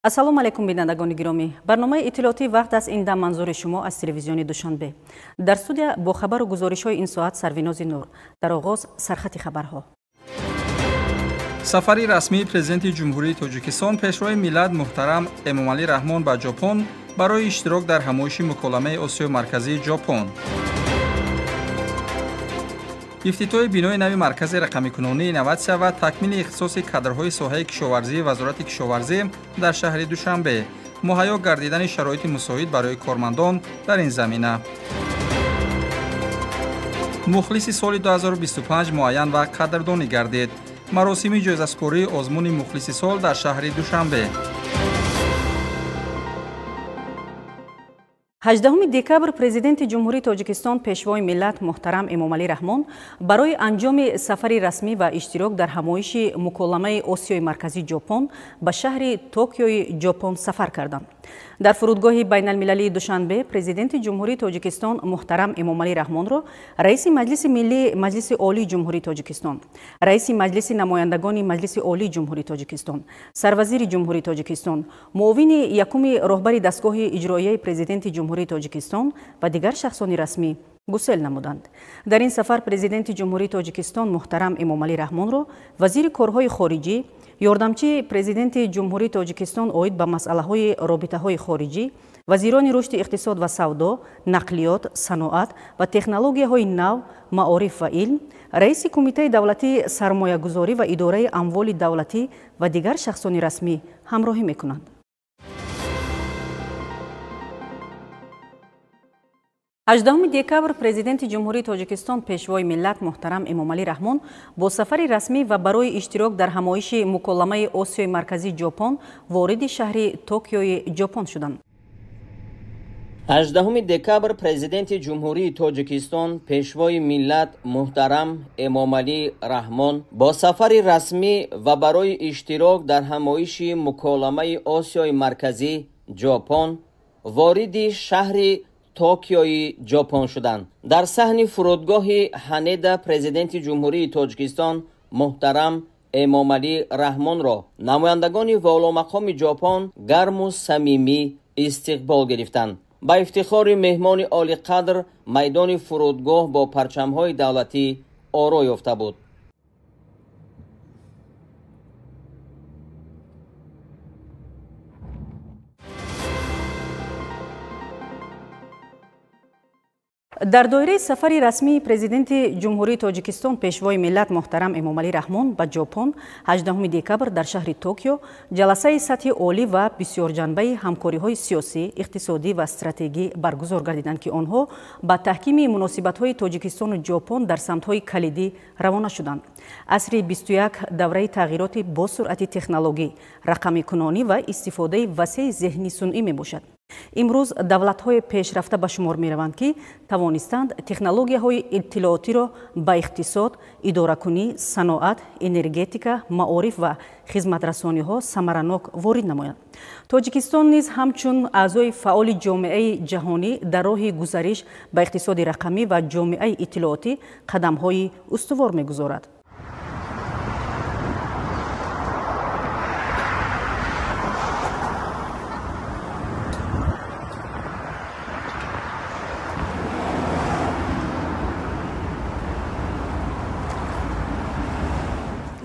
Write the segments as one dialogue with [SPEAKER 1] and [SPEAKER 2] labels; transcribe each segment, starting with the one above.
[SPEAKER 1] ассалому алайкум бинандагони гиромӣ. барномаи иттилоотии вақт аст ин дам манзури шумо аз телевизиони Душанбе. дар студия бо хабару гузоришҳои ин соат Сарвинози Нур. дар оғоз сархати хабарҳо.
[SPEAKER 2] сафари расмии президенти ҷумҳурии Тоҷикистон пешрои миллат муҳтарам Эмомалӣ Раҳмон ба Ҷопон барои иштирок дар ҳамоиши муколамаи Осиёи Марказии Ҷопон. ифтитоҳи бинои нави маркази рақамикунонии инноватсия ва такмили ихтисоси кадрҳои соҳаи кишоварзии Вазорати кишоварзӣ дар шаҳри Душанбе. муҳайё гардидани шароити мусоид барои кормандон дар ин замина. мухлиси соли 2025 муайян ва қадрдонӣ гардид. маросими ҷоизаспории озмуни мухлиси сол дар шаҳри Душанбе.
[SPEAKER 1] 18 декабр президенти ҷумҳурии Тоҷикистон пешвои миллат муҳтарам Эмомалӣ Раҳмон барои анҷоми сафари расмӣ ва иштирок дар ҳамоиши муколамаи Осиёи Марказии Ҷопон ба шаҳри Токиои Ҷопон сафар карданд. дар фурудгоҳи байналмилалии Душанбе президенти ҷумҳурии Тоҷикистон муҳтарам Эмомалӣ Раҳмонро раиси Маҷлиси Миллии Маҷлиси Олии Ҷумҳурии Тоҷикистон, раиси Маҷлиси намояндагони Маҷлиси Олии Ҷумҳурии Тоҷикистон, сарвазири Ҷумҳурии Тоҷикистон, муовини якуми роҳбари дастгоҳи иҷроияи президенти Ҷумҳурии Тоҷикистон ва дигар шахсони расмӣ гусел намуданд. дар ин сафар президенти Ҷумҳурии Тоҷикистон муҳтарам Эмомалӣ Раҳмонро вазири корҳои хориҷӣ, ёрдамчии президенти Ҷумҳурии Тоҷикистон оид ба масъалаҳои робитаҳои хориҷӣ, вазирони рушди иқтисод ва савдо, нақлиёт, саноат ва технологияҳои нав, маориф ва илм, раиси кумитаи давлатии сармоягузорӣ ва идораи амволи давлатӣ ва дигар шахсони расмӣ ҳамроҳӣ мекунанд. 18 декабр президенти ҷумҳурии Тоҷикистон пешвои миллат муҳтарам Эмомалӣ Раҳмон бо сафари расмӣ ва барои иштирок дар ҳамоиши муколамаи Осиёи Марказии Ҷопон вориди шаҳри Токиои Ҷопон шуданд.
[SPEAKER 3] 18 декабр президенти ҷумҳурии Тоҷикистон пешвои миллат муҳтарам Эмомалӣ Раҳмон бо сафари расмӣ ва барои иштирок дар ҳамоиши муколамаи Осиёи Марказӣ Ҷопон вориди шаҳри Токиои Ҷопон шуданд. дар саҳни фурудгоҳи Ҳанеда президенти ҷумҳурии Тоҷикистон муҳтарам Эмомалӣ Раҳмонро намояндагони воломақоми Ҷопон гарму самимӣ истиқбол гирифтанд. ба ифтихори меҳмони олиқадр майдони фурудгоҳ бо парчамҳои давлатӣ оро ёфта буд.
[SPEAKER 1] дар доираи сафари расмии президенти ҷумҳурии Тоҷикистон пешвои миллат муҳтарам Эмомалӣ Раҳмон ба Ҷопон 18 декабр дар шаҳри Токио ҷаласаи сатҳи олӣ ва бисёрҷанбаи ҳамкориҳои сиёсӣ, иқтисодӣ ва стратегӣ баргузор гардиданд, ки онҳо ба таҳкими муносибатҳои Тоҷикистону Ҷопон дар самтҳои калидӣ равона шуданд. асри 21 давраи тағйироти бо суръати технологӣ, рақамикунонӣ ва истифодаи васеъи зеҳни сунъӣ мебошад. имрӯз давлатҳои пешрафта ба шумор мераванд, ки тавонистанд технологияҳои иттилоотиро ба иқтисод, идоракунӣ, саноат, энергетика, маориф ва хизматрасониҳо самаранок ворид намоянд. Тоҷикистон низ ҳамчун аъзои фаъоли ҷомеаи ҷаҳонӣ дар роҳи гузариш ба иқтисоди рақамӣ ва ҷомеаи иттилоотӣ қадамҳои устувор мегузорад.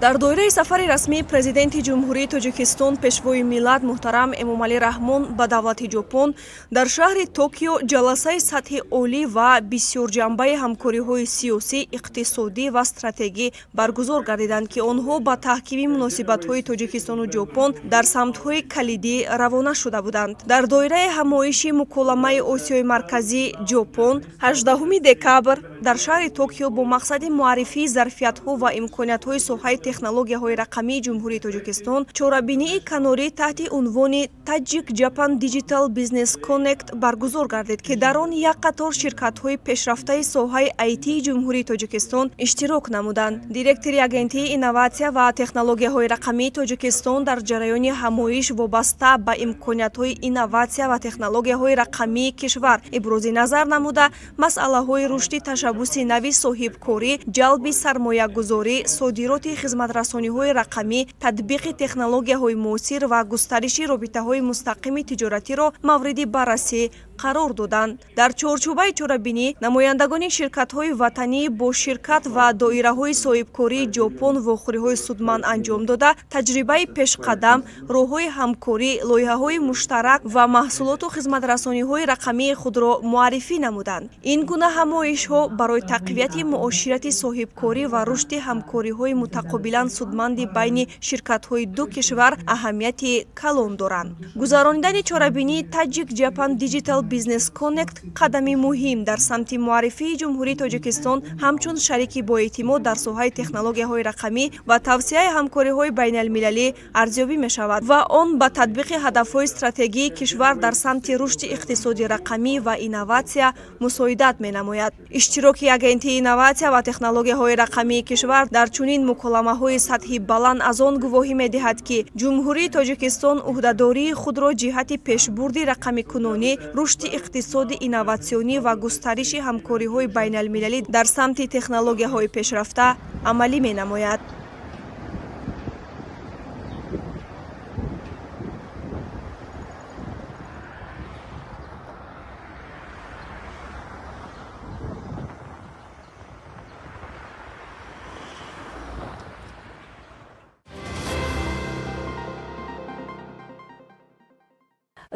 [SPEAKER 4] дар доираи сафари расмии президенти ҷумҳурии Тоҷикистон пешвои миллат муҳтарам Эмомалӣ Раҳмон ба давлати Ҷопон дар шаҳри Токио ҷаласаи сатҳи олӣ ва бисёрҷанбаи ҳамкориҳои сиёсӣ, иқтисодӣ ва стратегӣ баргузор гардиданд, ки онҳо ба таҳкими муносибатҳои Тоҷикистону Ҷопон дар самтҳои калидӣ равона шуда буданд. дар доираи ҳамоиши муколамаи Осиёи Марказӣ Ҷопон 18 декабр дар шаҳри Токио бо мақсади муаррифии зарфиятҳо ва имкониятҳои соҳаи технологияҳои рақамии ҷумҳурии Тоҷикистон чорабинии канорӣ таҳти унвони Tajik Japan Digital Business Connect баргузор гардид, ки дар он як қатор ширкатҳои пешрафтаи соҳаи айтии ҷумҳурии Тоҷикистон иштирок намуданд. директори агентии инноватсия ва технологияҳои рақамии Тоҷикистон дар ҷараёни ҳамоиш вобаста ба имкониятҳои инноватсия ва технологияҳои рақамии кишвар ибрози назар намуда, масъалаҳои рушди ташаббуси нави соҳибкорӣ, ҷалби сармоягузорӣ, содироти хизматрасониҳои рақамӣ, татбиқи технологияҳои муосир ва густариши робитаҳои мустақими тиҷоратиро мавриди баррасӣ қарор доданд. Дар чорчӯбаи чорабинӣ намояндагони ширкатҳои ватанӣ бо ширкат ва доираҳои соҳибкории ҷопон вохӯриҳои судманд анҷом дода, таҷрибаи пешқадам, роҳҳои ҳамкорӣ, лоиҳаҳои муштарак ва маҳсулоту хизматрасониҳои рақамии худро муаррифӣ намуданд. Ин гуна ҳамоишҳо барои тақвияти муоширати соҳибкорӣ ва рушди ҳамкориҳои мутақобилан судманди байни ширкатҳои ду кишвар аҳамияти калон доранд. Гузарондани чорабинии Tajik Japan Digital Business Connect қадами муҳим дар самти муаррифии Ҷумҳурии Тоҷикистон ҳамчун шарики боэътимод дар соҳаи технологияҳои рақамӣ ва тавсеяи ҳамкориҳои байналмилалӣ арзёбӣ мешавад ва он ба татбиқи ҳадафҳои стратегии кишвар дар самти рушди иқтисоди рақамӣ ва инноватсия мусоидат менамояд. Иштироки агентии инноватсия ва технологияҳои рақамии кишвар дар чунин муколамаҳои сатҳи баланд аз он гувоҳӣ медиҳад, ки Ҷумҳурии Тоҷикистон уҳдадории худро ҷиҳати пешбурди рақамикунонӣ, рушди иқтисоди инноватсионӣ ва густариши ҳамкориҳои байналмилалӣ дар самти технологияҳои пешрафта амалӣ менамояд.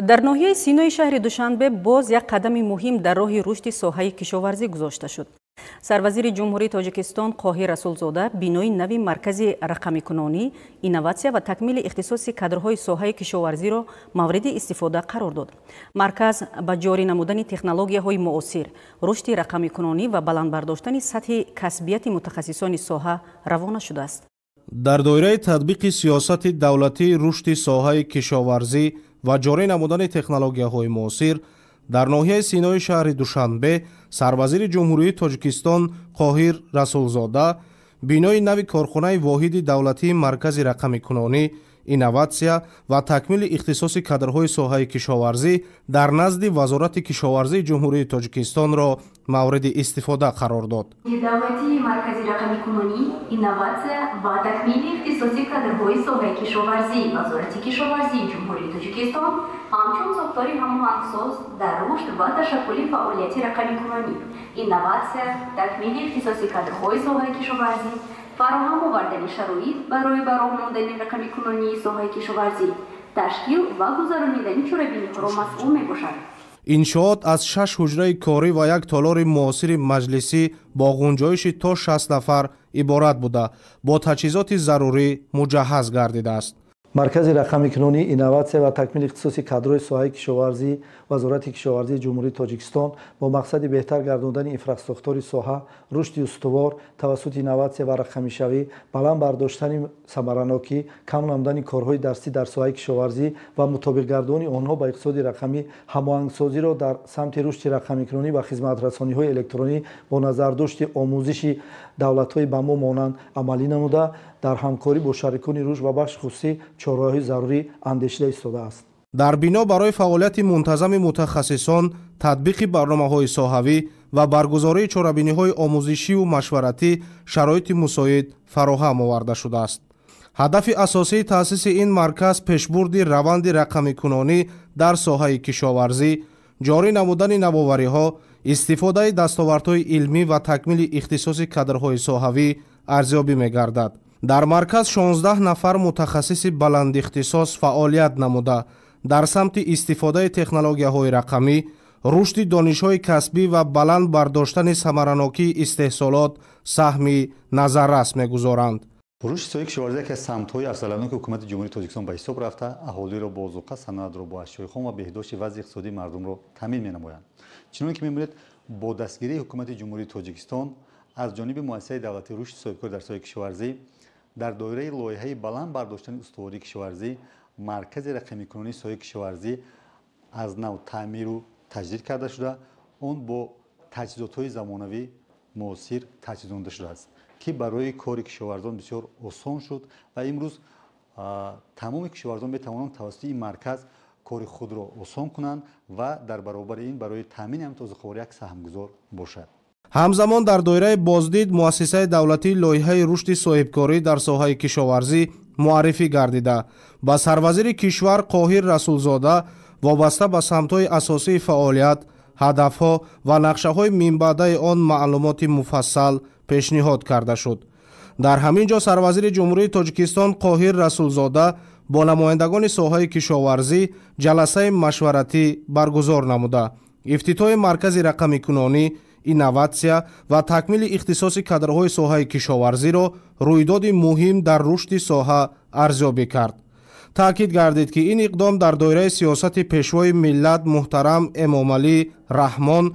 [SPEAKER 1] дар ноҳияи синои шаҳри Душанбе боз як қадами муҳим дар роҳи рушди соҳаи кишоварзӣ гузошта шуд. Сарвазири Ҷумҳурии Тоҷикистон Қоҳир Расулзода бинои нави маркази рақамикунонӣ, инноватсия ва такмили ихтисоси кадрҳои соҳаи кишоварзиро мавриди истифода қарор дод. Марказ ба ҷорӣ намудани технологияҳои муосир, рушди рақамикунонӣ ва баландбардоштани сатҳи касбияти мутахассисони соҳа равона шудааст.
[SPEAKER 5] дар доираи татбиқи сиёсати давлатии рушди соҳаи кишоварзӣ ва ҷорӣ намудани технологияҳои муосир дар ноҳияи синои шаҳри Душанбе Сарвазири Ҷумҳурии Тоҷикистон Қоҳир Расулзода бинои нави корхонаи воҳиди давлатии маркази рақамикунонӣ, инноватсия ва такмили ихтисоси кадрҳои соҳаи кишоварзӣ дар назди Вазорати кишоварзии Ҷумҳурии Тоҷикистонро мавриди истифода қарор дод.
[SPEAKER 6] Давлатии маркази рақамикунонӣ, инноватсия ва такмили ихтисоси кадрҳои соҳаи кишоварзӣ Вазорати кишоварзии Ҷумҳурии Тоҷикистон ҳамчун сохтори ҳамоҳангсоз дар рушд ва ташаккули фаъолияти рақамикунонӣ, инноватсия, такмили ихтисоси кадрҳои соҳаи кишоварзӣ, фароҳам овардани шароит барои ба роҳ мондани рақамикунонии соҳаи кишоварзӣ, ташкил ва гузаронидани чорабиниҳоро масъул мебошад.
[SPEAKER 5] иншоот аз 6 ҳуҷраи корӣ ва як толори муосири маҷлисӣ бо ғунҷоиши то 60 нафар иборат буда, бо таҷҳизоти зарурӣ муҷаҳҳаз гардидааст.
[SPEAKER 7] маркази рақамикунонӣ, инноватсия ва такмили ихтисоси кадрҳои соҳаи кишоварзӣ Вазорати кишоварзии Ҷумҳурии Тоҷикистон бо мақсади беҳтар гардондани инфраструктураи соҳа, рушди устувор тавассути инноватсия ва рақамишавӣ, баланд бардоштани самаранокӣ, кам намудани корҳои дастӣ дар соҳаи кишоварзӣ ва мутобиқгардонии онҳо ба иқтисоди рақамӣ, ҳамоҳангсозиро дар самти рушди рақамикунонӣ ва хизматрасониҳои электронӣ бо назардошти омӯзиши давлатҳои ба мо монанд амалӣ намуда, дар ҳамкорӣ бо шарикони рушд ва бахши хусусӣ чораҳои зарурӣ андешида истодааст.
[SPEAKER 5] дар бино барои фаъолияти мунтазами мутахассисон, татбиқи барномаҳои соҳавӣ ва баргузории чорабиниҳои омӯзишиву машваратӣ шароити мусоид фароҳам оварда шудааст. ҳадафи асосии таъсиси ин марказ пешбурди раванди рақамикунонӣ дар соҳаи кишоварзӣ, ҷорӣ намудани навовариҳо, истифодаи дастовардҳои илмӣ ва такмили ихтисоси кадрҳои соҳавӣ арзёбӣ мегардад. дар марказ 16 нафар мутахассиси баландихтисос фаъолият намуда, дар самти истифодаи технологияҳои рақамӣ, рушди донишҳои касбӣ ва баланд бардоштани самаранокии истеҳсолот саҳми назаррас мегузоранд.
[SPEAKER 8] рушди соҳаи кишоварзӣ яке аз самтҳои афзаланоки ҳукумати Ҷумҳурии Тоҷикистон ба ҳисоб рафта, аҳолиро бо озуқа, санъатро бо ашёи хом ва беҳдошти вазъи иқтисодии мардумро таъмин менамоянд. чуноне ки мебинед, бо дастгирии ҳукумати Ҷумҳурии Тоҷикистон аз ҷониби муассисаи давлатии рушди соҳибкорӣ дар соҳаи кишоварзӣ дар доираи лоиҳаи баланд бардоштани устувории кишоварзӣ, маркази рақамикунонии соҳаи кишоварзӣ аз нав таъмиру таҷдид карда шуда, он бо таҷҳизотҳои замонавӣ муосир таҷҳизонда шудааст, ки барои кори кишоварзон бисёр осон шуд ва имрӯз тамоми кишоварзон метавонанд тавассути ин марказ кори худро осон кунанд ва дар баробари ин барои таъмини ҳамин озуқовар як саҳмгузор бошад.
[SPEAKER 5] ҳамзамон дар доираи боздид муассисаи давлатии лоиҳаи рушди соҳибкорӣ дар соҳаи кишоварзӣ муаррифӣ гардида ба сарвазири кишвар Қоҳир Расулзода вобаста ба самтҳои асосии фаъолият, ҳадафҳо ва нақшаҳои минбаъдаи он маълумоти муфассал пешниҳод карда шуд. дар ҳамин ҷо сарвазири ҷумҳурии Тоҷикистон Қоҳир Расулзода бо намояндагони соҳаи кишоварзӣ ҷаласаи машваратӣ баргузор намуда ифтитоҳи маркази рақамикунонӣ, инноватсия ва такмили ихтисоси кадрҳои соҳаи кишоварзиро рӯйдоди муҳим дар рушди соҳа арзёбӣ кард. таъкид гардид ки ин иқдом дар доираи сиёсати пешвои миллат муҳтарам Эмомалӣ Раҳмон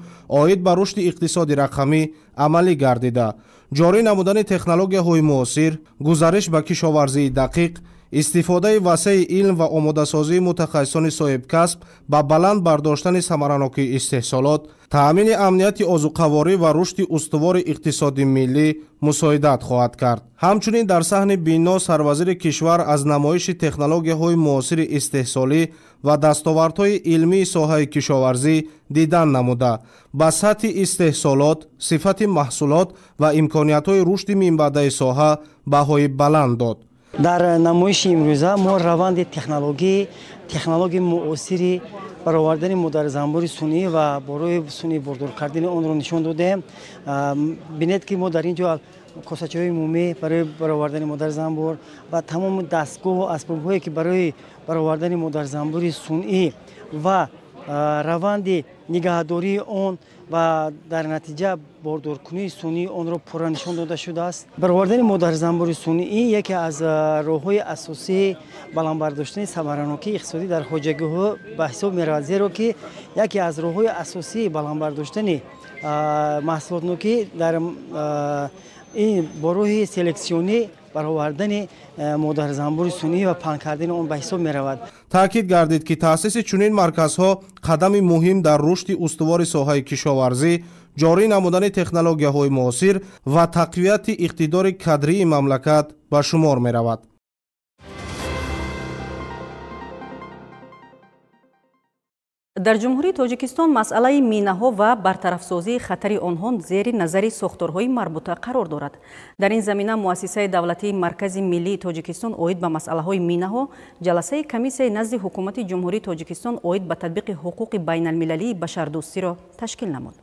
[SPEAKER 5] оид ба рушди иқтисоди рақамӣ амалӣ гардида ҷорӣ намудани технологияҳои муосир, гузариш ба кишоварзии дақиқ, истифодаи васеъи илм ва омодасозии мутахассисони соҳибкасб ба баланд бардоштани самаранокии истеҳсолот, таъмини амнияти озуқаворӣ ва рушди устувори иқтисоди миллӣ мусоидат хоҳад кард. ҳамчунин дар саҳни бино сарвазири кишвар аз намоиши технологияҳои муосири истеҳсолӣ ва дастовардҳои илмии соҳаи кишоварзӣ дидан намуда ба сатҳи истеҳсолот, сифати маҳсулот ва имкониятҳои рушди минбаъдаи соҳа баҳои баланд дод.
[SPEAKER 9] дар намоиши имрӯза мо раванди технологии муосири баровардани модарзанбури сунъӣ ва борои сунъӣ бордор кардани онро нишон додем. бинед ки мо дар ин ҷо косачаҳои мумӣ барои баровардани модарзанбур ва тамоми дастгоҳу асбобҳое ки барои баровардани модарзанбури сунъӣ ва раванди нигаҳдории он ва дар натиҷа бордоркунии сунъии онро пурра нишон дода шудааст. баровардани модарзанбури сунъӣ яке аз роҳҳои асосии баландбардоштани самаранокии иқтисодӣ дар хоҷагиҳо ба ҳисоб меравад, зеро ки яке аз роҳҳои асосии баландбардоштани маҳсулотнокӣ дар ин бо роҳи селексионӣ баровардани модарзанбури сунъӣ ва паҳн кардани он ба ҳисоб меравад.
[SPEAKER 5] таъкид гардид ки таъсиси чунин марказҳо қадами муҳим дар рушди устувори соҳаи кишоварзӣ, ҷорӣ намудани технологияҳои муосир ва тақвияти иқтидори кадрии мамлакат ба шумор меравад.
[SPEAKER 1] дар ҷумҳурии Тоҷикистон масъалаи минаҳо ва бартарафсозии хатари онҳо зери назари сохторҳои марбута қарор дорад. дар ин замина муассисаи давлатии Маркази миллии Тоҷикистон оид ба масъалаҳои минаҳо ҷаласаи комиссияи назди ҳукумати ҷумҳурии Тоҷикистон оид ба татбиқи ҳуқуқи байналмилалии башардӯстиро ташкил намуд.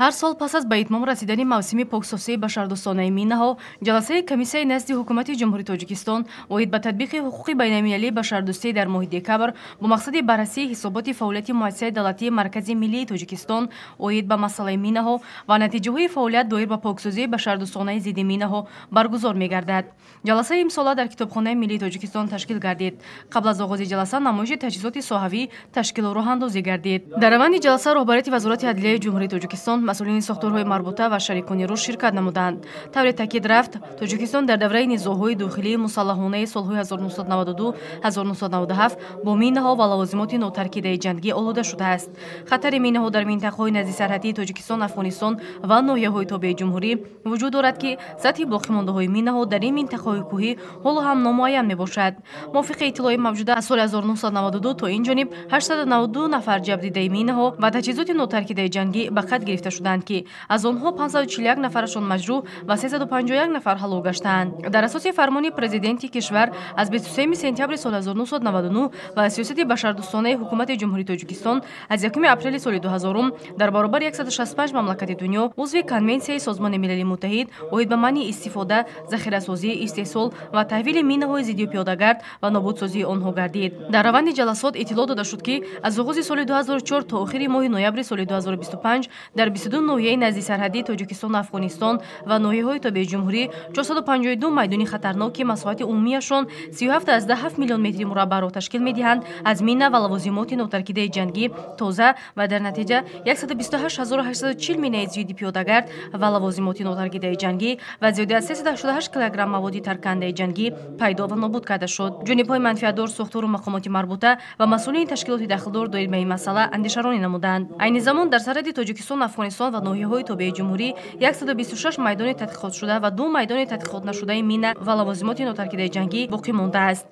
[SPEAKER 10] ҳар сол пас аз ба итмом расидани мавсими поксосии башардӯстонаи минаҳо ҷаласаи комиссияи назди ҳукумати ҷумҳурии Тоҷикистон оид ба татбиқи ҳуқуқи байналмилалии башардӯстӣ дар моҳи декабр бо мақсади баррасии ҳисоботи фаъолияти муассисаи давлатии Маркази миллии Тоҷикистон оид ба масъалаи минаҳо ва натиҷаҳои фаъолият доир ба поксозии башардӯстонаи зидди минаҳо баргузор мегардад. ҷаласаи имсола дар Китобхонаи миллии Тоҷикистон ташкил гардид. қабл аз оғози ҷаласа намоиши таҷҳизоти соҳавӣ ташкилу роҳандозӣ гардид. дар раванди ҷаласа роҳбарияти Вазорати адлияи ҷумҳурии Тоҷикистон, масъулини сохторҳои марбута ва шарикони руш ширкат намуданд. тавре таъкид рафт, Тоҷикистон дар давраи низоъҳои дохилии мусаллаҳонаи солҳои 1992-1997 бо минаҳо ва лавозимоти нотаркидаи ҷангӣ олуда шудааст. хатари минаҳо дар минтақаҳои наздисарҳадии Тоҷикистон, Афғонистон ва ноҳияҳои тобеи ҷумҳурӣ вуҷуд дорад ки сатҳи боқимондаҳои минаҳо дар ин минтақаҳои кӯҳӣ ҳоло ҳам номуайян мебошад. мувофиқи иттилои мавҷуда аз соли 1992 то ин ҷониб 892 нафар ҷабрдидаи минаҳо ва таҷҳизоти нотаркидаи ҷангӣ ба қайд гирифта шуданд ки аз онҳо 541 нафарашон маҷрӯҳ ва 351 нафар ҳалок гаштаанд. дар асоси фармони президенти кишвар аз 23 сентябри соли 1999 ва сиёсати башардӯстонаи ҳукумати ҷумҳурии Тоҷикистон аз 1 апрели соли 2000 дар баробари 165 мамлакати дунё узви конвенсияи Созмони Милали Муттаҳид оид ба манъи истифода, захирасозӣ, истеҳсол ва таҳвили минаҳои зиддию пиёдагард ва нобудсозии онҳо гардид. дар раванди ҷаласот иттилоъ дода шуд ки аз оғози соли 2004 то охири моҳи ноябри соли 2025 дар 22 ноҳияи наздисарҳадии Тоҷикистон, Афғонистон ва ноҳияҳои тобеи ҷумҳурӣ 452 майдони хатарнок ки масоҳати умумияшон 37.7 миллион метри мураббаъро ташкил медиҳанд аз мина ва лавозимоти нотаркидаи ҷангӣ тоза ва дар натиҷа 128840 минаи зидди пиёдагард ва лавозимоти нотаркидаи ҷангӣ ва зиёда аз 388 килограмм маводи таркандаи ҷангӣ пайдо ва нобуд карда шуд. ҷонибҳои манфиатдор, сохтору мақомоти марбута ва масъулини ташкилоти дахлдор доир ба ин масъала андешаронӣ намуданд. айни замон дар сарҳади Тоҷикистон, Афғонистон ва ноҳияҳои тобеи ҷумҳурӣ 126 майдони тадқиқотшуда ва 2 майдони тадқиқотнашудаи мина ва лавозимоти нотаркидаи ҷангӣ боқӣ мондааст.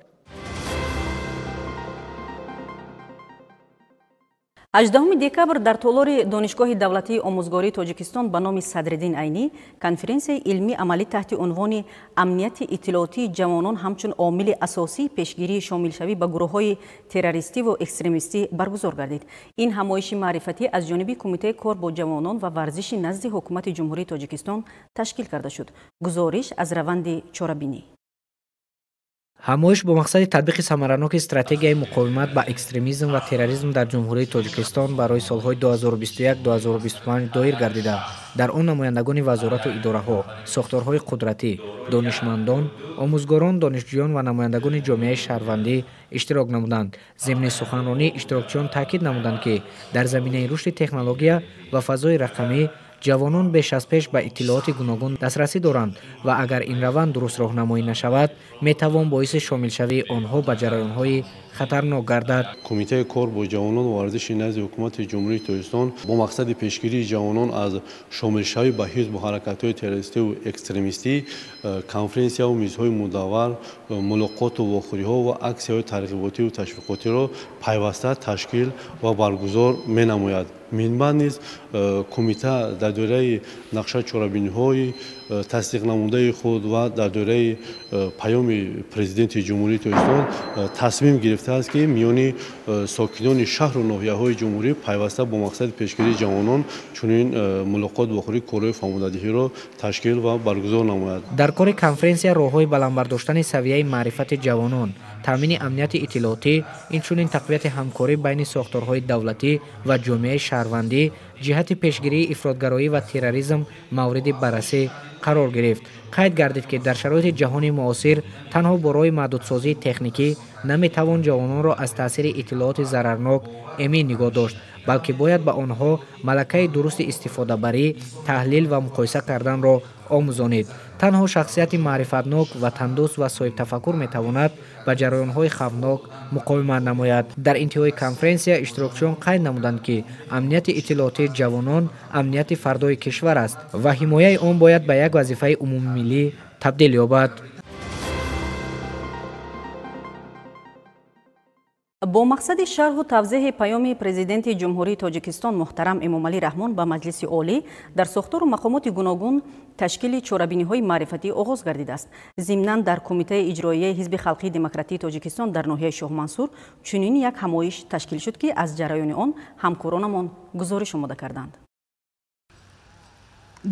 [SPEAKER 1] 18 декабр дар толори донишгоҳи давлатии омӯзгории тоҷикистон ба номи Садриддин Айнӣ конференсияи илмӣ амалӣ таҳти унвони амнияти иттилоотии ҷавонон ҳамчун омили асосии пешгирии шомилшавӣ ба гурӯҳҳои террористиву экстремистӣ баргузор гардид. Ин ҳамоиши маърифатӣ аз ҷониби Кумитаи кор бо ҷавонон ва варзиши назди ҳукумати ҷумҳурии Тоҷикистон ташкил карда шуд. Гузориш аз раванди чорабинӣ.
[SPEAKER 11] ҳамоиш бо мақсади татбиқи самараноки стратегияи муқовимат ба экстремизм ва терроризм дар ҷумҳурии Тоҷикистон барои солҳои 2021-2025 доир гардида, дар он намояндагони вазорату идораҳо, сохторҳои қудратӣ, донишмандон, омӯзгорон, донишҷӯён ва намояндагони ҷомеаи шаҳрвандӣ иштирок намуданд. Зимни суханронӣ иштирокчиён таъкид намуданд, ки дар заминаи рушди технология ва фазои рақамӣ ҷавонон беш аз пеш ба иттилооти гуногун дастрасӣ доранд ва агар ин раванд дуруст роҳнамоӣ нашавад, метавон боиси шомилшавии онҳо ба ҷараёнҳои хатарнок гардад.
[SPEAKER 12] Кумитаи кор бо ҷавонон ва варзиши назди ҳукумати ҷумҳурии Тоҷикистон бо мақсади пешгирии ҷавонон аз шомилшавӣ ба ҳизбу ҳаракатҳои террористиву экстремистӣ конференсияу мизҳои мудаввар, мулоқоту вохӯриҳо ва аксияҳои тарғиботиву ташвиқотиро пайваста ташкил ва баргузор менамояд. Минбаъд низ кумита дар доираи нақша чорабиниҳои тасдиқнамудаи худ ва дар доираи паёми президенти ҷумҳурии Тоҷикистон тасмим гирифтааст, ки миёни сокинони шаҳру ноҳияҳои ҷумҳурӣ пайваста бо мақсади пешгирии ҷавонон чунин мулоқот ва хӯрии корҳои фаҳмондадиҳиро ташкил ва баргузор намояд.
[SPEAKER 11] Дар кори конференсия роҳҳои баландбардоштани савияи маърифати ҷавонон, таъмини амнияти иттилоотӣ, инчунин тақвияти ҳамкорӣ байни сохторҳои давлатӣ ва ҷомеаи шаҳрвандӣ ҷиҳати пешгирии ифротгароӣ ва терроризм мавриди баррасӣ қарор гирифт. қайд гардид, ки дар шароити ҷаҳони муосир танҳо бо роҳи маҳдудсозии техникӣ наметавон ҷавононро аз таъсири иттилооти зарарнок эмин нигоҳ дошт, балки бояд ба онҳо малакаи дурусти истифодабарӣ, таҳлил ва муқоиса карданро омӯзонид. танҳо шахсияти маърифатнок, ватандӯст ва соҳибтафаккур метавонад ба ҷараёнҳои хавфнок муқовимат намояд. дар интиҳои конференсия иштирокчиён қайд намуданд, ки амнияти иттилоотии ҷавонон амнияти фардои кишвар аст ва ҳимояи он бояд ба як вазифаи умумимиллӣ табдил ёбад.
[SPEAKER 1] бо мақсади шарҳу тавзеҳи паёми президенти ҷумҳурии Тоҷикистон муҳтарам Эмомалӣ Раҳмон ба Маҷлиси олӣ дар сохтору мақомоти гуногун ташкили чорабиниҳои маърифатӣ оғоз гардидааст. Зимнан дар Кумитаи иҷроияи Ҳизби халқии демократии Тоҷикистон дар ноҳияи Шоҳмансур чунин як ҳамоиш ташкил шуд, ки аз ҷараёни он ҳамкоронамон гузориш омода карданд.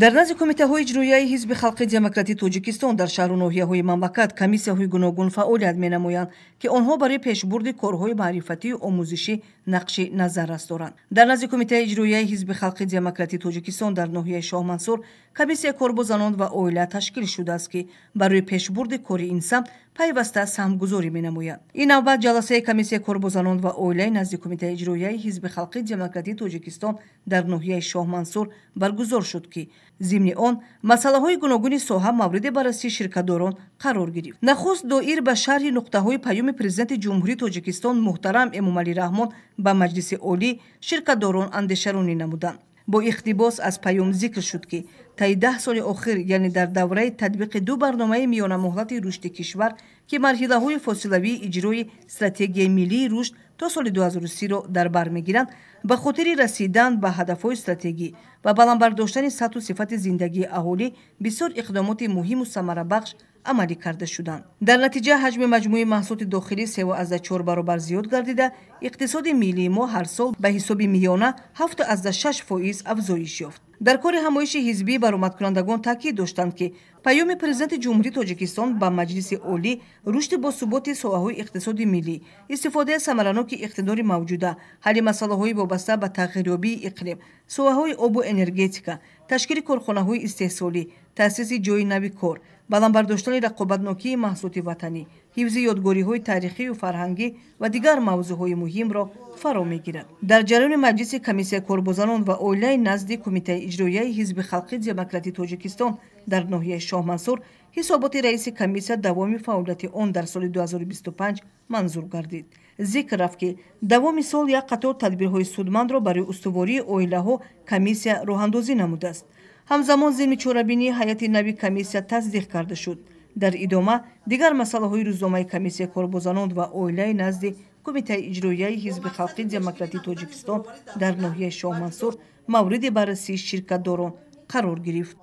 [SPEAKER 13] дар назди кумитаҳои иҷроияи Ҳизби халқии демократии Тоҷикистон дар шаҳру ноҳияҳои мамлакат комиссияҳои гуногун фаъолият менамоянд, ки онҳо барои пешбурди корҳои маърифатию омӯзишӣ нақши назаррас доранд. дар назди кумитаи иҷроияи Ҳизби халқии демократии Тоҷикистон дар ноҳияи Шоҳмансур комиссияи кор бо занон ва оила ташкил шудааст, ки барои пешбурди кори ин самт пайваста саҳмгузорӣ менамояд. ин навбат ҷаласаи комиссияи кор бо занон ва оилаи назди кумитаи иҷроияи Ҳизби халқии демократии Тоҷикистон дар ноҳияи Шоҳмансур баргузор шуд, ки зимни он масъалаҳои гуногуни соҳа мавриди баррасии ширкатдорон қарор гирифт. нахуст доир ба шарҳи нуқтаҳои паёми президенти ҷумҳурии Тоҷикистон муҳтарам Эмомалӣ Раҳмон ба Маҷлиси олӣ ширкатдорон андешаронӣ намуданд. бо иқтибос аз паём зикр шуд, ки таи 10 соли охир, яъне дар давраи татбиқи ду барномаи миёнамуҳлати рушди кишвар, ки марҳилаҳои фосилавии иҷрои стратегияи миллии рушд то соли 2030-ро дар бар мегиранд, ба хотири расидан ба ҳадафҳои стратегӣ ва баландбардоштани сатҳу сифати зиндагии аҳолӣ бисёр иқдомоти муҳиму самарабахш амалӣ карда шуданд. дар натиҷа ҳаҷми маҷмӯи маҳсулоти дохилӣ 3,4 баробар зиёд гардида, иқтисоди миллии мо ҳар сол ба ҳисоби миёна 7,6% афзоиш ёфт. дар кори ҳамоиши ҳизбӣ баромадкунандагон таъкид доштанд, ки паёми президенти ҷумҳурии Тоҷикистон ба Маҷлиси олӣ рушди босуботи соҳаҳои иқтисоди миллӣ, истифодаи самараноки иқтидори мавҷуда, ҳалли масъалаҳои вобаста ба тағйирёбии иқлим, соҳаҳои обу энергетика, ташкили корхонаҳои истеҳсолӣ, таъсиси ҷойи нави кор, баландбардоштани рақобатнокии маҳсулоти ватанӣ, ҳифзи ёдгориҳои таърихию фарҳангӣ ва дигар мавзӯъҳои муҳимро фаро мегирад. дар ҷараёни маҷлиси комиссияи корбозанон ва оилаи назди кумитаи иҷроияи Ҳизби халқии демократии Тоҷикистон дар ноҳияи Шоҳмансур ҳисоботи раиси комиссия давоми фаъолияти он дар соли 2025 манзур гардид. зикр рафт, ки давоми сол як қатор тадбирҳои судмандро барои устувории оилаҳо комиссия роҳандозӣ намудааст. ҳамзамон зимми чорабинии ҳайати нави комиссия тасдиқ карда шуд. дар идома дигар масъалаҳои рӯзномаи комиссияи корбозанон ва оилаи назди кумитаи иҷроияи ҳизби халқи демократии тоҷикистон дар ноҳияи шоҳмансур мавриди баррасии ширкатдорон қарор гирифт.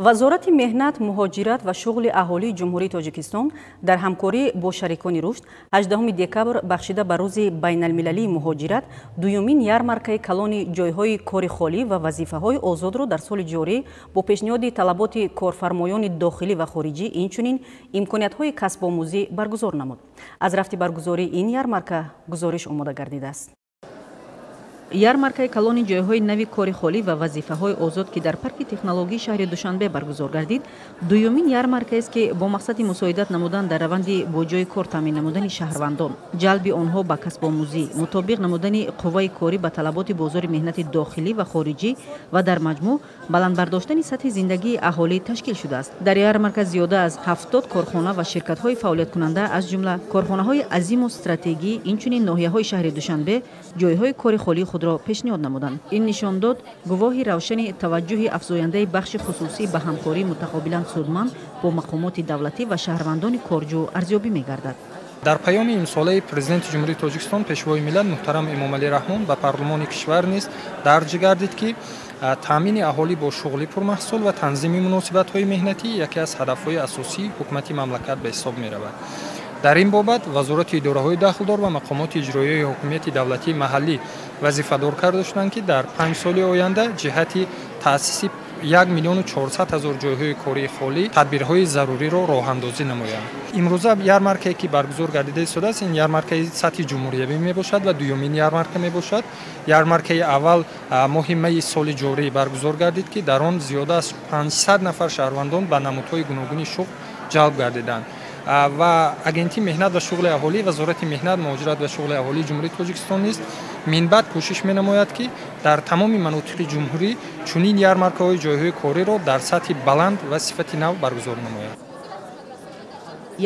[SPEAKER 1] вазорати меҳнат, муҳоҷират ва шуғли аҳолии ҷумҳурии тоҷикистон дар ҳамкорӣ бо шарикони рушд 18 декабр бахшида ба рӯзи байналмилалии муҳоҷират дуюмин ярмаркаи калони ҷойҳои кори холӣ ва вазифаҳои озодро дар соли ҷорӣ бо пешниҳоди талаботи корфармоёни дохилӣ ва хориҷӣ инчунин имкониятҳои касбомӯзӣ баргузор намуд. аз рафти баргузории ин ярмарка гузориш омода гардидааст. ярмаркаи калони ҷойҳои нави кори холӣ ва вазифаҳои озод ки дар парки технологии шаҳри душанбе баргузор гардид дуюмин ярмаркаест ки бо мақсади мусоидат намудан дар раванди бо ҷои кор таъмин намудани шаҳрвандон, ҷалби онҳо ба касбомӯзӣ, мутобиқ намудани қувваи корӣ ба талаботи бозори меҳнати дохилӣ ва хориҷӣ ва дар маҷмӯъ баландбардоштани сатҳи зиндагии аҳолӣ ташкил шудааст. дар ярмарка зиёда аз 70 корхона ва ширкатҳои фаъолияткунанда аз ҷумла корхонаҳои азиму стратегӣ инчунин ноҳияҳои шаҳри душанбе ҷойҳои кори холии худро пешниҳод намуданд. ин нишон дод гувоҳи равшани таваҷҷӯҳи афзояндаи бахши хусусӣ ба ҳамкории мутақобилан судманд бо мақомоти давлатӣ ва шаҳрвандони корҷӯ арзёбӣ мегардад.
[SPEAKER 2] дар паёми имсолаи президенти ҷумҳурии тоҷикистон пешвои миллат муҳтарам эмомалӣ раҳмон ба парлумони кишвар низ дарҷ гардид ки таъмини аҳолӣ бо шуғли пурмаҳсул ва танзими муносибатҳои меҳнатӣ яке аз ҳадафҳои асосии ҳукумати мамлакат ба ҳисоб меравад. дар ин бобат вазорати идораҳои дахлдор ва мақомоти иҷроияи ҳокимияти давлатии маҳаллӣ вазифадор карда шуданд ки дар 5 соли оянда ҷиҳати таъсиси 1 миллион 400 ҳазор ҷойҳои кории холӣ тадбирҳои заруриро роҳандозӣ намоянд. имрӯза ярмаркае ки баргузор гардида истодааст, ин ярмаркаи сатҳи ҷумҳуриявӣ мебошад ва дуюмин ярмарка мебошад. ярмаркаи аввал моҳи майи соли ҷорӣ баргузор гардид ки дар он зиёда аз 500 нафар шаҳрвандон ба намудҳои гуногуни шуғл ҷалб гардиданд ва агентии меҳнат ва шуғли аҳолӣ вазорати меҳнат, муҳоҷират ва шуғли аҳолии ҷумҳурии тоҷикистон низ минбаъд кӯшиш менамояд ки дар тамоми манотиқи ҷумҳурӣ чунин ярмаркаҳои ҷойҳои кориро дар сатҳи баланд ва сифати нав баргузор намояд.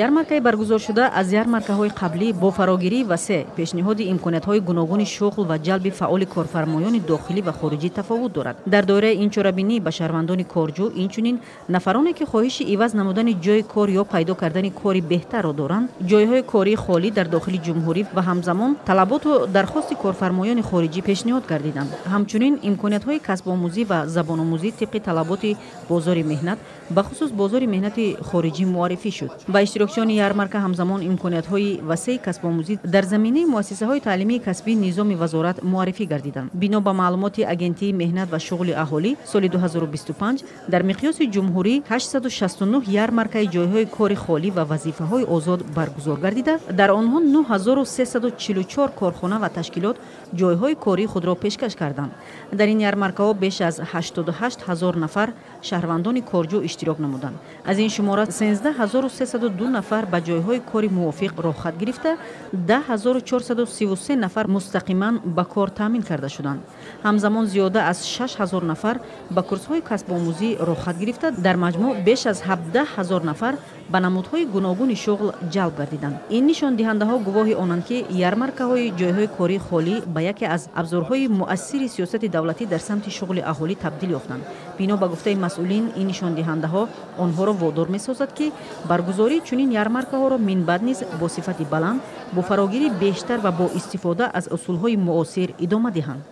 [SPEAKER 1] ярмаркаи баргузоршуда аз ярмаркаҳои қаблӣ бо фарогирии васеъ, пешниҳоди имкониятҳои гуногуни шуғл ва ҷалби фаъоли корфармоёни дохилӣ ва хориҷӣ тафовут дорад. дар доираи ин чорабинӣ ба шаҳрвандони корҷӯ инчунин нафароне ки хоҳиши иваз намудани ҷои кор ё пайдо кардани кори беҳтарро доранд, ҷойҳои кории холӣ дар дохили ҷумҳурӣ ва ҳамзамон талаботу дархости корфармоёни хориҷӣ пешниҳод гардиданд. ҳамчунин имкониятҳои касбомӯзӣ ва забономӯзӣ тибқи талаботи бозори меҳнат, бахусус бозори меҳнати хориҷӣ муаррифӣ шуд. ба иштирокчиёни ярмарка ҳамзамон имкониятҳои васеъи касбомӯзӣ дар заминаи муассисаҳои таълимии касбии низоми вазорат муаррифӣ гардиданд. бино ба маълумоти агентии меҳнат ва шуғли аҳолӣ соли 2025 дар миқёси ҷумҳурӣ 869 ярмаркаи ҷойҳои кори холӣ ва вазифаҳои озод баргузор гардида, дар онҳо 9344 корхона ва ташкилот ҷойҳои кории худро пешкаш карданд. дар ин ярмаркаҳо беш аз 88 ҳазор нафар шаҳрвандони корҷӯ иштирок намуданд. аз ин шумора 13302 нафар ба ҷойҳои кори мувофиқ роҳхат гирифта, 10433 нафар мустақиман ба кор таъмин карда шуданд. ҳамзамон зиёда аз 6000 нафар ба курсҳои касбомӯзӣ роҳхат гирифта, дар маҷмӯъ беш аз 17000 нафар ба намудҳои гуногуни шуғл ҷалб гардиданд. ин нишондиҳандаҳо гувоҳи онанд ки ярмаркаҳои ҷойҳои кории холӣ ба яке аз абзорҳои муассири сиёсати давлатӣ дар самти шуғли аҳолӣ табдил ёфтанд. бино ба гуфтаи масъулин, ин нишондиҳандаҳо онҳоро водор месозад ки баргузории чунин ярмаркаҳоро минбаъд низ бо сифати баланд, бо фарогирии бештар ва бо истифода аз усулҳои муосир идома диҳанд.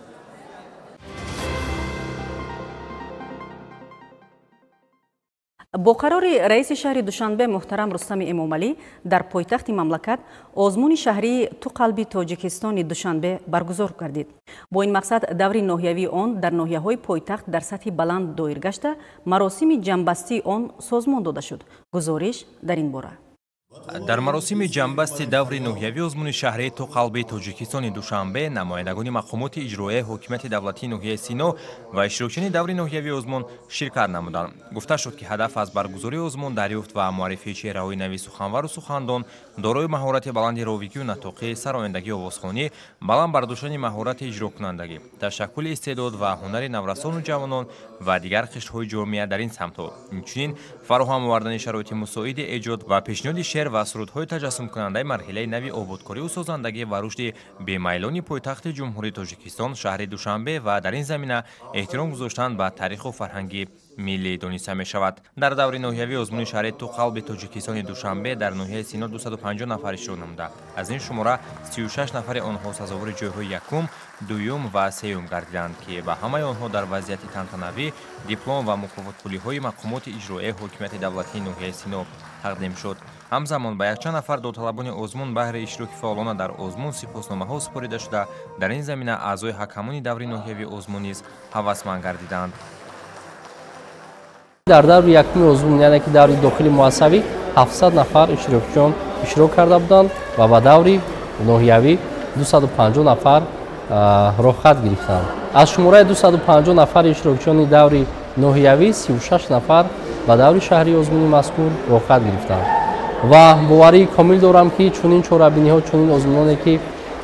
[SPEAKER 1] бо қарори раиси шаҳри душанбе муҳтарам Рустами Эмомалӣ дар пойтахти мамлакат озмуни шаҳрии ту қалби тоҷикистони Душанбе баргузор гардид. бо ин мақсад даври ноҳиявии он дар ноҳияҳои пойтахт дар сатҳи баланд доир гашта маросими ҷамъбастии он созмон дода шуд. гузориш дар ин бора.
[SPEAKER 14] дар маросими ҷамъбасти даври ноҳиявии озмуни шаҳрии ту қалби тоҷикистони Душанбе намояндагони мақомоти иҷроияи ҳокимияти давлатии ноҳияи Сино ва иштирокчиёни даври ноҳиявии озмун ширкат намуданд. гуфта шуд ки ҳадаф аз баргузории озмун дарёфт ва муаррифии чеҳраҳои нави суханвару сухандон дорои маҳорати баланди ровигию натоқӣ, сарояндагии овозхонӣ, баландбардоштани маҳорати иҷрокунандагӣ, ташаккули истеъдод ва ҳунари наврасону ҷавонон ва дигар қишрҳои ҷомеа дар ин самтҳо, инчунин фароҳам овардани шароити мусоиди эҷод ва пешниҳоди шеър ва сурудҳои таҷассумкунандаи марҳилаи нави ободкорию созандагӣ ва рушди бемайлони пойтахти ҷумҳурии Тоҷикистон шаҳри Душанбе ва дар ин замина эҳтиром гузоштан ба таъриху фарҳанги миллӣ дониста мешавад. Дар даври ноҳиявӣ озмуни шаҳри ту қалби тоҷикистони душанбе дар ноҳияи Сино 250 нафар иштирок намуда. Аз ин шумора 36 нафари онҳо сазовори ҷойҳои якум, дуюм ва сеюм гардиданд, ки ба ҳамаи онҳо дар вазъияти тантанавӣ диплом ва мукофотпулиҳои мақомоти иҷроияи ҳокимияти давлатии ноҳияи Сино тақдим шуд. ҳамзамон ба якчанд нафар додталабони озмун баҳри иштироки фаъолона дар озмун сипосномаҳо супорида шуда, дар ин замина аъзои ҳакамони даври ноҳиявии озмун низ ҳавасманд гардиданд.
[SPEAKER 15] дар даври якуми озмун, яъне ки даври дохили муассавӣ 700 нафар иштирокчиён иштирок карда буданд ва ба даври ноҳиявӣ 250 нафар роҳхат гирифтанд. аз шумораи 250 нафари иштирокчиёни даври ноҳиявӣ 36 нафар ба даври шаҳри озмуни мазкур роҳхат гирифтанд ва боварии комил дорам, ки чунин чорабиниҳо, чунин озмуноне ки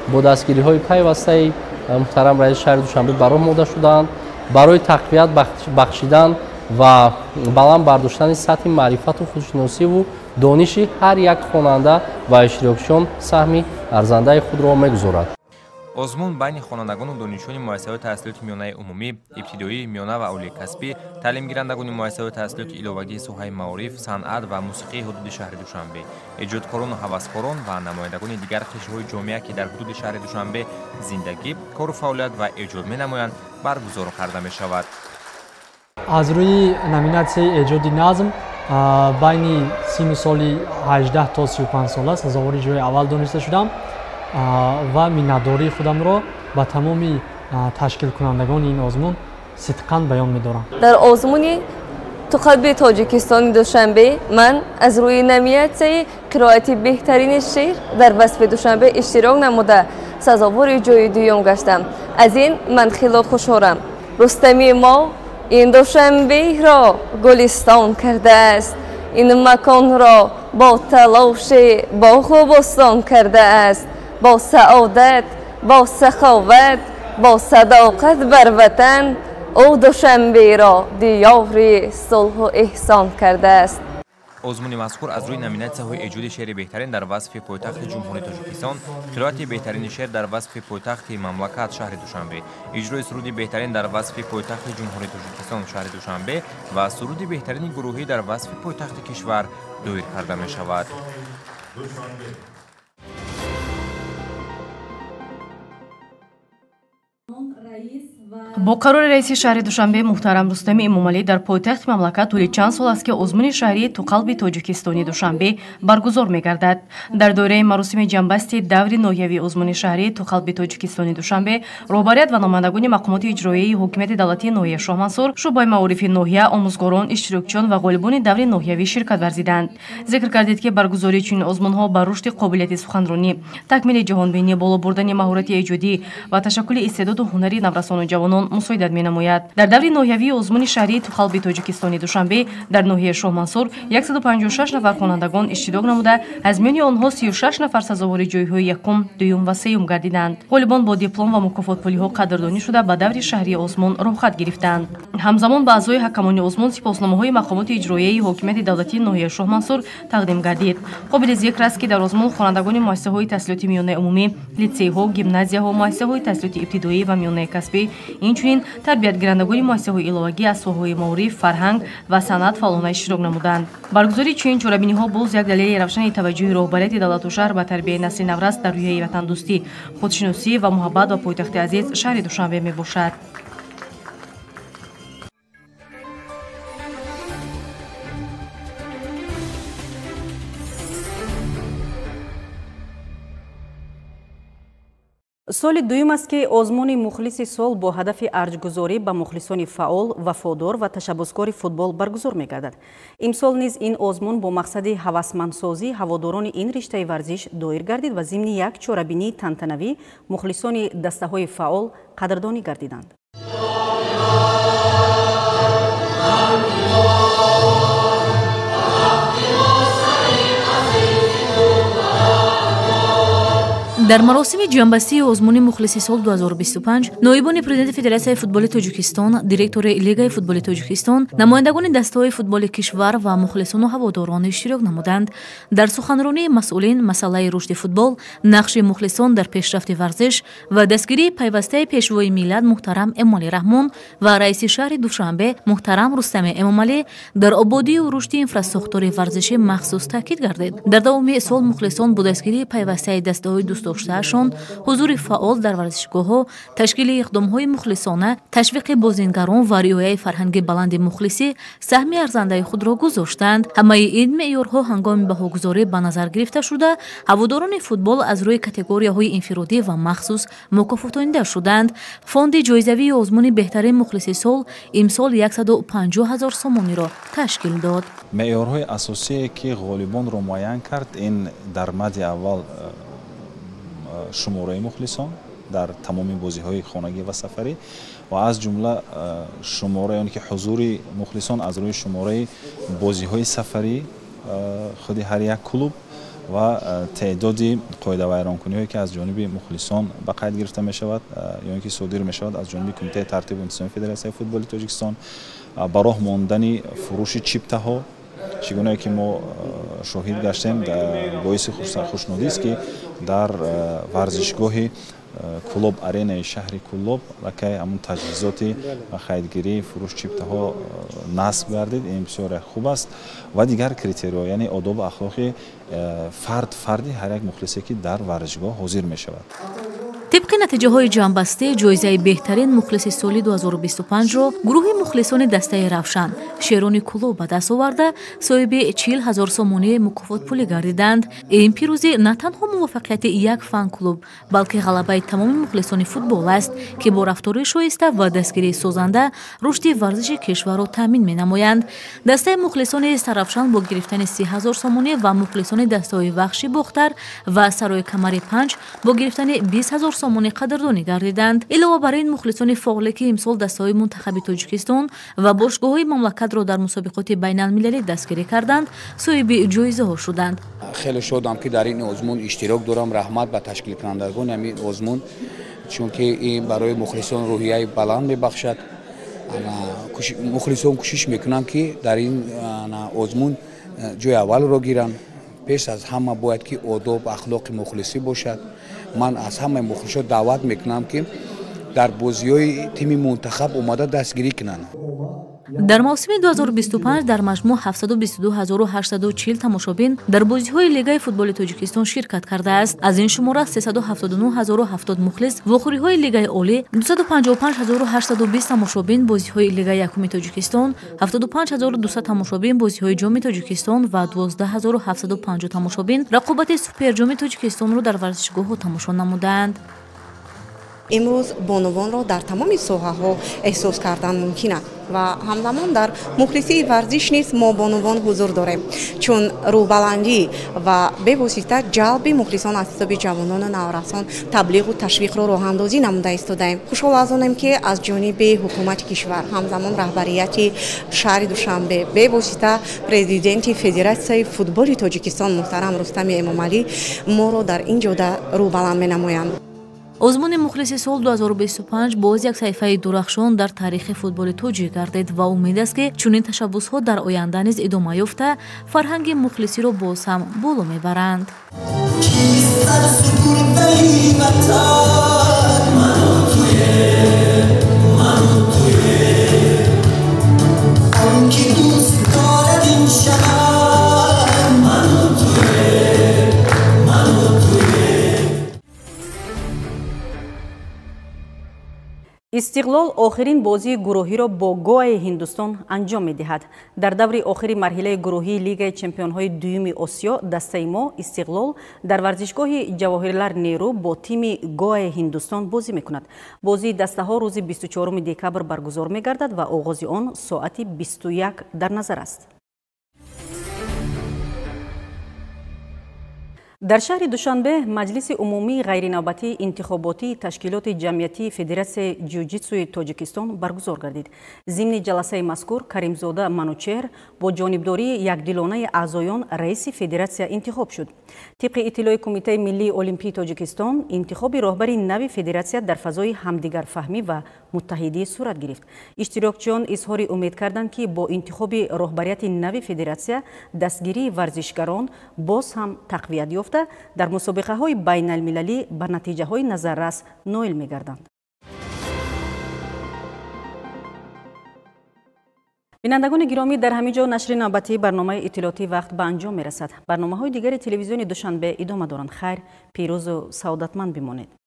[SPEAKER 15] бо дастгириҳои пайвастаи муҳтарам раиси шаҳри Душанбе бароҳ омода шудаанд, барои тақвият бахшидан ва баланд бардоштани сатҳи маърифату худшиносиву дониши ҳар як хонанда ва иштирокчиён саҳми арзандаи худро мегузорад.
[SPEAKER 14] озмун байни хонандагону донишҷӯёни муассисаҳои таҳсилоти миёнаи умумӣ, ибтидоӣ, миёна ва оликасбӣ, таълимгирандагони муассисаҳои таҳсилоти иловагии соҳаи маориф, санъат ва мусиқии ҳудуди шаҳри Душанбе, эҷодкорону ҳаваскорон ва намояндагони дигар қишраҳои ҷомеа, ки дар ҳудуди шаҳри Душанбе зиндагӣ, кору фаъолият ва эҷод менамоянд, баргузор карда мешавад.
[SPEAKER 16] аз рӯи номинатсияи эҷоди назм байни сину соли 18 то 35 сола сазовори ҷои аввал дониста шудам ва миннатдории худамро ба тамоми ташкилкунандагони ин озмун сидқан баён медорам.
[SPEAKER 17] дар озмуни ту қалби тоҷикистони Душанбе ман аз рӯи номинатсияи қироати беҳтарини шеър дар васфи Душанбе иштирок намуда сазовори ҷои дуюм гаштам. аз ин ман хело хушҳолам. рустами мо ин Душанберо гулистон кардааст, ин маконро бо талоши боғу бӯстон кардааст, бо саодат, бо саховат, бо садоқат бар ватан ӯ Душанберо диёри сулҳу эҳсон кардааст.
[SPEAKER 14] озмуни мазкур аз рӯи номинатсияҳои эҷоди шеъри беҳтарин дар васфи пойтахти ҷумҳурии Тоҷикистон, қироати беҳтарини шеър дар васфи пойтахти мамлакат шаҳри Душанбе, иҷрои суруди беҳтарин дар васфи пойтахти ҷумҳурии Тоҷикистон шаҳри Душанбе ва суруди беҳтарини гурӯҳӣ дар васфи пойтахти кишвар доир карда мешавад.
[SPEAKER 10] бо қарори раиси шаҳри Душанбе муҳтарам Рустами Эмомалӣ дар пойтахти мамлакат тӯли чанд сол аст ки озмуни шаҳрии ту қалби тоҷикистони Душанбе баргузор мегардад. дар доираи маросими ҷанбасти даври ноҳиявии озмуни шаҳрии ту қалби тоҷикистони Душанбе роҳбарият ва номайандагони мақомоти иҷроияи ҳокимияти давлатии ноҳия Шоҳмансур, шӯъбаи маорифи ноҳия, омӯзгорон, иштирокчиён ва ғолибони даври ноҳиявӣ ширкат варзиданд. зикр кардид ки баргузории чунин озмунҳо ба рушди қобилияти суханронӣ, такмили ҷаҳонбинӣ, боло бурдани маҳорати эҷодӣ ва ташаккули истеъдоду ҳунари наврасону ҷавонон мусоидат менамояд. дар даври ноҳиявии озмуни шаҳрии ту қалби тоҷикистони Душанбе дар ноҳияи Шоҳмансур 156 нафар хонандагон иштирок намуда, аз миёни онҳо 36 нафар сазовори ҷойҳои якум, дуюм ва сеюм гардиданд. ғолибон бо диплом ва мукофотпулиҳо қадрдонӣ шуда ба даври шаҳрии озмун роҳхат гирифтанд. ҳамзамон ба аъзои ҳакамони озмун сипосномаҳои мақомоти иҷроияи ҳокимияти давлатии ноҳияи Шоҳмансур тақдим гардид. қобили зикр аст, ки дар озмун хонандагони муассисаҳои таҳсилоти миёнаи умумӣ, литсейҳо, гимназияҳо, муассисаҳои таҳсилоти ибтидоӣ ва миёнаи касбӣ, инчунин тарбиятгирандагони муассисаҳои иловагӣ аз соҳаҳои маориф, фарҳанг ва санъат фаъолона иштирок намуданд. баргузории чунин чорабиниҳо боз як далели равшани таваҷҷӯҳи роҳбарияти давлату шаҳр ба тарбияи насли наврас дар рӯяи ватандӯстӣ, худшиносӣ ва муҳаббат ба пойтахти азиз шаҳри Душанбе мебошад.
[SPEAKER 1] соли дуюм аст ки озмуни мухлиси сол бо ҳадафи арҷгузорӣ ба мухлисони фаъол, вафодор ва ташаббускори футбол баргузор мегардад. имсол низ ин озмун бо мақсади ҳавасмандсозии ҳаводорони ин риштаи варзиш доир гардид ва зимни як чорабинии тантанавӣ мухлисони дастаҳои фаъол қадрдонӣ гардиданд.
[SPEAKER 10] дар маросими ҷанбастии озмуни мухлиси сол 2025 ноибони президенти федератсияи футболи тоҷикистон, директори лигаи футболи тоҷикистон, намояндагони дастаҳои футболи кишвар ва мухлисону ҳаводорон иштирок намуданд. дар суханронии масъулин масъалаи рушди футбол, нақши мухлисон дар пешрафти варзиш ва дастгирии пайвастаи пешвои миллат муҳтарам Эмомалӣ Раҳмон ва раиси шаҳри Душанбе муҳтарам Рустами Эмомалӣ дар ободию рушди инфраструктураи варзиши махсус таъкид гардид. дар давоми сол мухлисон бо дастгирии пайвастаи дастаҳои дӯстдоштаашон, ҳузури фаъол дар варзишгоҳҳо, ташкили иқдомҳои мухлисона, ташвиқи бозингарон ва риояи фарҳанги баланди мухлисӣ саҳми арзандаи худро гузоштанд. ҳамаи ин меъёрҳо ҳангоми баҳогузорӣ ба назар гирифта шуда, ҳаводорони футбол аз рӯи категорияҳои инфиродӣ ва махсус мукофотонида шуданд. фонди ҷоизавии озмуни беҳтарин мухлиси сол имсол 150 000 сомониро ташкил дод.
[SPEAKER 18] меъёрҳои асосие ки ғолибонро муайян кард, ин дар мадди аввал шумораи мухлисон дар тамоми бозиҳои хонагӣ ва сафарӣ ва аз ҷумла шумораи он ки ҳузури мухлисон аз рӯи шумораи бозиҳои сафарӣ худи ҳар як клуб ва теъдоди қоидавайронкуниҳое ки аз ҷониби мухлисон ба қайд гирифта мешавад ё ин ки содир мешавад аз ҷониби кумитаи тартибу интизоми федератсияи футболи тоҷикистон ба роҳ мондани фурӯши чиптаҳо, чӣ гуне ки мо шоҳид гаштем, боиси хушнудист ки дар варзишгоҳи Кулоб аренаи шаҳри Кулоб лакай ҳамун таҷҳизоти хайдгирии фурӯш чиптаҳо насб гардид. ин бисёр хуб аст ва дигар критериё, яъне одобу ахлоқи фарди ҳар як мухлисе ки дар варзишгоҳ ҳозир мешавад.
[SPEAKER 10] тибқи натиҷаҳои ҷанбастӣ ҷоизаи беҳтарин мухлиси соли 2025-ро гурӯҳи мухлисони дастаи Равшан, шерони Кулоб ба даст оварда, соҳиби 40 000 сомонии мукофотпулӣ гардиданд. ин пирӯзӣ на танҳо муваффақияти як фан-клуб, балки ғалабаи тамоми мухлисони футбол аст, ки бо рафтори шоиста ва дастгирии созанда рушди варзиши кишварро таъмин менамоянд. дастаи мухлисони Саравшан бо гирифтани 30 000 сомонӣ ва мухлисони дастаҳои Вахши Бохтар ва Сарои Камари 5 бо гирифтани 20 000 сомонӣ қадрдонӣ гардиданд. илова бар ин мухлисони фоъоле ки имсол дастаҳои мунтахаби Тоҷикистон ва бошгоҳҳои мамлакатро дар мусобиқоти байналмилалӣ дастгирӣ карданд, соҳиби ҷоизаҳо шуданд.
[SPEAKER 19] хеле шодам ки дар ин озмун иштирок дорам. раҳмат ба ташкилкунандагони ҳамин озмун, чунки ин барои мухлисон рӯҳияи баланд мебахшад. мухлисон кӯшиш мекунанд ки дар ин озмун ҷои аввалро гиранд. пеш аз ҳама бояд ки одоб ахлоқи мухлисӣ бошад. ман аз ҳамаи мухлисон даъват мекунам ки дар бозиҳои тими мунтахаб омада дастгирӣ кунанд.
[SPEAKER 10] дар мавсими 2025 дар маҷмӯъ 722 840 тамошобин дар бозиҳои лигаи футболи Тоҷикистон ширкат кардааст. аз ин шумора 379 070 мухлис вохӯриҳои лигаи олӣ, 255 820 тамошобин бозиҳои лигаи якуми Тоҷикистон, 75 200 тамошобин бозиҳои ҷоми Тоҷикистон ва 12 750 тамошобин рақобати суперҷоми Тоҷикистонро дар варзишгоҳҳо тамошо намуданд.
[SPEAKER 20] имрӯз бонувонро дар тамоми соҳаҳо эҳсос кардан мумкин аст ва ҳамзамон дар мухлисии варзиш низ мо бонувон ҳузур дорем, чун рӯбаландӣ ва бевосита ҷалби мухлисон аз ҳисоби ҷавонону наврасон таблиғу ташвиқро роҳандозӣ намуда истодаем. хушҳол аз онем ки аз ҷониби ҳукумати кишвар, ҳамзамон раҳбарияти шаҳри Душанбе, бевосита президенти федератсияи футболи Тоҷикистон муҳтарам Рустами Эмомалӣ моро дар ин ҷода рӯбаланд менамоянд.
[SPEAKER 10] озмуни мухлиси сол 2025 боз як саҳифаи дурахшон дар таърихи футболи тоҷик гардид ва умед аст ки чунин ташаббусҳо дар оянда низ идома ёфта фарҳанги мухлисиро боз ҳам боло мебаранд.
[SPEAKER 1] истиқлол охирин бозии гурӯҳиро бо Гоаи Ҳиндустон анҷом медиҳад. дар даври охири марҳилаи гурӯҳии Лигаи чемпионҳои дуюми Осиё дастаи мо Истиқлол дар варзишгоҳи Ҷавоҳирлар Нерӯ бо тими Гоаи Ҳиндустон бозӣ мекунад. бозии дастаҳо рӯзи 24 декабр баргузор мегардад ва оғози он соати 21 дар назар аст. در شهر دوشنبه مجلس عمومی غیرنوبتی انتخاباتی تشکیلات جمعیتی فدراسیای جیوجیتسوی تاجیکستان برگزار گردید. ضمن جلسه مذکور کریمزاده منوچهر با جانبداری یکدلانه اعضایان رئیس فدراسیای انتخاب شد. طبق اطلاع کمیته ملی المپی تاجیکستان، انتخاب راهبر نو فدراسیای در فضای همدیگرفهمی و متحدی صورت گرفت. اشتراکچیان اظهار امید کردند که با انتخاب راهبریت نو فدراسیای دستگیری ورزشکاران باز هم تقویت یافت در مسابقه های بین المللی به نتیجه های نظررس نائل می گردند. بینندگان گرامی، در همینجا نشر نوبتی برنامه اطلاعاتی وقت به انجام می رسد. برنامه های دیگر تلویزیون دوشنبه ادامه دارند. خیر، پیروز و سعادتمند بمانید.